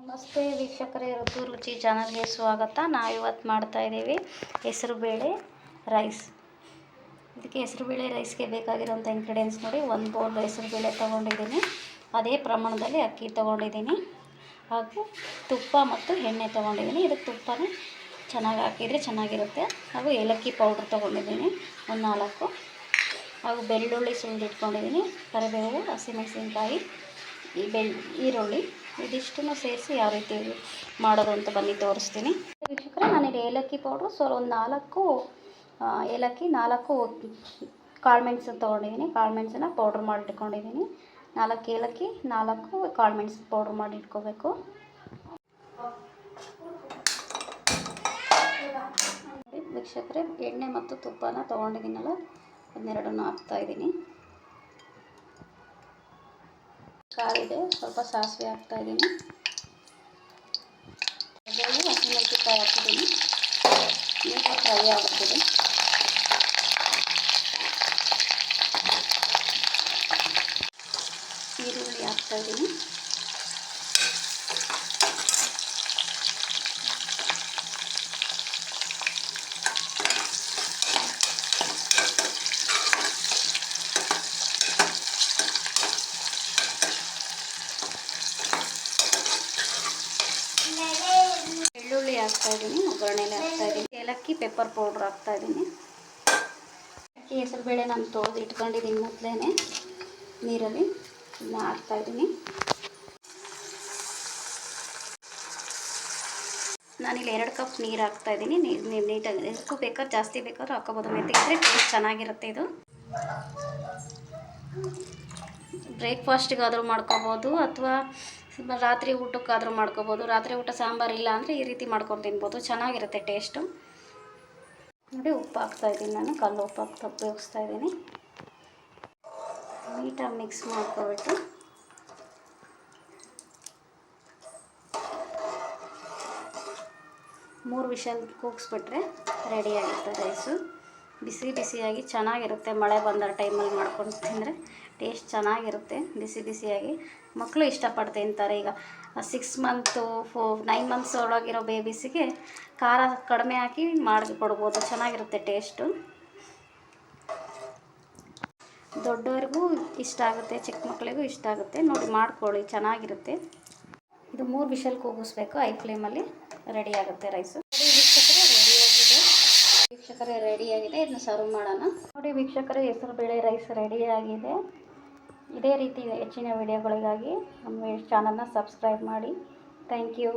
ನಮಸ್ತೆ ವೀಕ್ಷಕರೇ, ಋತು ರುಚಿ ಚಾನಲ್ಗೆ ಸ್ವಾಗತ. ನಾವಿವತ್ತು ಮಾಡ್ತಾಯಿದ್ದೀವಿ ಹೆಸರುಬೇಳೆ ರೈಸ್. ಇದಕ್ಕೆ ಹೆಸರುಬೇಳೆ ರೈಸ್ಗೆ ಬೇಕಾಗಿರೋಂಥ ಇಂಗ್ರೀಡಿಯೆಂಟ್ಸ್ ನೋಡಿ. 1 ಬೌಲ್ ಹೆಸರುಬೇಳೆ ತೊಗೊಂಡಿದ್ದೀನಿ, ಅದೇ ಪ್ರಮಾಣದಲ್ಲಿ ಅಕ್ಕಿ ತೊಗೊಂಡಿದ್ದೀನಿ, ಹಾಗೂ ತುಪ್ಪ ಮತ್ತು ಎಣ್ಣೆ ತೊಗೊಂಡಿದ್ದೀನಿ. ಇದಕ್ಕೆ ತುಪ್ಪನೇ ಚೆನ್ನಾಗಿ ಹಾಕಿದರೆ ಚೆನ್ನಾಗಿರುತ್ತೆ. ಹಾಗೂ ಏಲಕ್ಕಿ ಪೌಡ್ರ್ ತೊಗೊಂಡಿದ್ದೀನಿ 1 4, ಹಾಗೂ ಬೆಳ್ಳುಳ್ಳಿ ಸುಲಿದಿಟ್ಕೊಂಡಿದ್ದೀನಿ, ಕರಿಬೇವು, ಹಸಿಮೆಣಸಿನ್ಕಾಯಿ, ಈರುಳ್ಳಿ, ಇದಿಷ್ಟನ್ನು ಸೇರಿಸಿ ಯಾವ ರೀತಿ ಮಾಡೋದು ಅಂತ ಬನ್ನಿ ತೋರಿಸ್ತೀನಿ. ವೀಕ್ಷಕರೇ, ನಾನಿಲ್ಲಿ ಏಲಕ್ಕಿ ಪೌಡ್ರು ಒಂದು 4 ಏಲಕ್ಕಿ, 4 ಕಾಳುಮೆಣಸು ತೊಗೊಂಡಿದ್ದೀನಿ. ಕಾಳುಮೆಣಸನ್ನ ಪೌಡ್ರ್ ಮಾಡಿ ಇಟ್ಕೊಂಡಿದ್ದೀನಿ. 4 ಏಲಕ್ಕಿ, 4 ಕಾಳುಮೆಣಸು ಪೌಡ್ರ್ ಮಾಡಿ ಇಟ್ಕೋಬೇಕು. ವೀಕ್ಷಕರೇ, ಎಣ್ಣೆ ಮತ್ತು ತುಪ್ಪನ ತೊಗೊಂಡಿದ್ದೀನಲ್ಲ, ಅದನ್ನೆರಡನ್ನು ಹಾಕ್ತಾಯಿದ್ದೀನಿ. ಕಾಯಿದೆ, ಸ್ವಲ್ಪ ಸಾಸಿವೆ ಹಾಕ್ತಾಯಿದ್ದೀನಿ, ಹಸಿಮೆಣಸಿನ್ಕಾಯಿ ಹಾಕ್ತಿದ್ದೀನಿ. ನೀಟಾಗಿ ಫ್ರೈ ಆಗುತ್ತದೆ. ಈರುಳ್ಳಿ ಹಾಕ್ತಾಯಿದ್ದೀನಿ. ಬೆಳ್ಳುಳ್ಳಿ ಹಾಕ್ತಾಯಿದ್ದೀನಿ, ಒಗ್ಗರಣೆಲೆ ಹಾಕ್ತಾಯಿದ್ದೀನಿ. ಏಲಕ್ಕಿ ಪೆಪ್ಪರ್ ಪೌಡ್ರ್ ಹಾಕ್ತಾಯಿದ್ದೀನಿ. ಅಕ್ಕಿ ಹೆಸರುಬೇಳೆ ನಾನು ತೊಳೆದು ಇಟ್ಕೊಂಡಿದ್ದೀನಿ ಮೊದಲೇ ನೀರಲ್ಲಿ. ಇದನ್ನ ಹಾಕ್ತಾಯಿದ್ದೀನಿ. ನಾನಿಲ್ಲಿ 2 ಕಪ್ ನೀರು ಹಾಕ್ತಾಯಿದ್ದೀನಿ. ನೀರು ನೀಟಾಗಿ ಎಷ್ಟು ಬೇಕಾದ್ರೆ ಜಾಸ್ತಿ ಬೇಕಾದ್ರೂ ಹಾಕೋಬೋದು. ಮೆತ್ತಗಿದ್ರೆ ಟೇಸ್ಟ್ ಚೆನ್ನಾಗಿರುತ್ತೆ. ಇದು ಬ್ರೇಕ್ಫಾಸ್ಟಿಗಾದರೂ ಮಾಡ್ಕೋಬೋದು, ಅಥವಾ ರಾತ್ರಿ ಊಟಕ್ಕಾದರೂ ಮಾಡ್ಕೋಬೋದು. ರಾತ್ರಿ ಊಟ ಸಾಂಬಾರು ಇಲ್ಲ ಅಂದರೆ ಈ ರೀತಿ ಮಾಡ್ಕೊಂಡು ತಿನ್ಬೋದು, ಚೆನ್ನಾಗಿರುತ್ತೆ ಟೇಸ್ಟು. ನೋಡಿ, ಉಪ್ಪು ಹಾಕ್ತಾಯಿದ್ದೀನಿ. ನಾನು ಕಲ್ಲು ಉಪ್ಪು ಉಪಯೋಗಿಸ್ತಾಯಿದ್ದೀನಿ. ನೀಟಾಗಿ ಮಿಕ್ಸ್ ಮಾಡ್ಕೊಬಿಟ್ಟು ಮೂರು ವಿಷಲ್ ಕೂಗಿಸ್ಬಿಟ್ರೆ ರೆಡಿಯಾಗಿರುತ್ತೆ ರೈಸು. ಬಿಸಿ ಬಿಸಿಯಾಗಿ ಚೆನ್ನಾಗಿರುತ್ತೆ. ಮಳೆ ಬಂದ ಟೈಮಲ್ಲಿ ಮಾಡ್ಕೊಂಡು ತಿಂದರೆ ಟೇಸ್ಟ್ ಚೆನ್ನಾಗಿರುತ್ತೆ. ಬಿಸಿ ಬಿಸಿಯಾಗಿ ಮಕ್ಕಳು ಇಷ್ಟಪಟ್ಟು ತಿಂತಾರೆ. ಈಗ 6 ಮಂತು 9 ಮಂತ್ಸ್ ಒಳಗಿರೋ ಬೇಬೀಸಿಗೆ ಖಾರ ಕಡಿಮೆ ಹಾಕಿ ಮಾಡಿ ಕೊಡ್ಬೋದು, ಚೆನ್ನಾಗಿರುತ್ತೆ ಟೇಸ್ಟು. ದೊಡ್ಡವ್ರಿಗೂ ಇಷ್ಟ ಆಗುತ್ತೆ, ಚಿಕ್ಕ ಮಕ್ಕಳಿಗೂ ಇಷ್ಟ ಆಗುತ್ತೆ. ನೋಡಿ, ಮಾಡ್ಕೊಳ್ಳಿ, ಚೆನ್ನಾಗಿರುತ್ತೆ. ಇದು 3 ವಿಷಲ್ ಕೂಗಿಸ್ಬೇಕು, ಹೈ ಫ್ಲೇಮಲ್ಲಿ. ರೆಡಿಯಾಗುತ್ತೆ ರೈಸು. ವೀಕ್ಷಕರೇ, ರೆಡಿಯಾಗಿದೆ. ಇದನ್ನ ಸರ್ವ್ ಮಾಡೋಣ. ನೋಡಿ ವೀಕ್ಷಕರೇ, ಹೆಸರುಬೇಳೆ ರೈಸ್ ರೆಡಿಯಾಗಿದೆ. ಇದೇ ರೀತಿ ಹೆಚ್ಚಿನ ವಿಡಿಯೋಗಳಿಗಾಗಿ ನಮ್ಮ ಚಾನಲ್ನ ಸಬ್ಸ್ಕ್ರೈಬ್ ಮಾಡಿ. Thank you.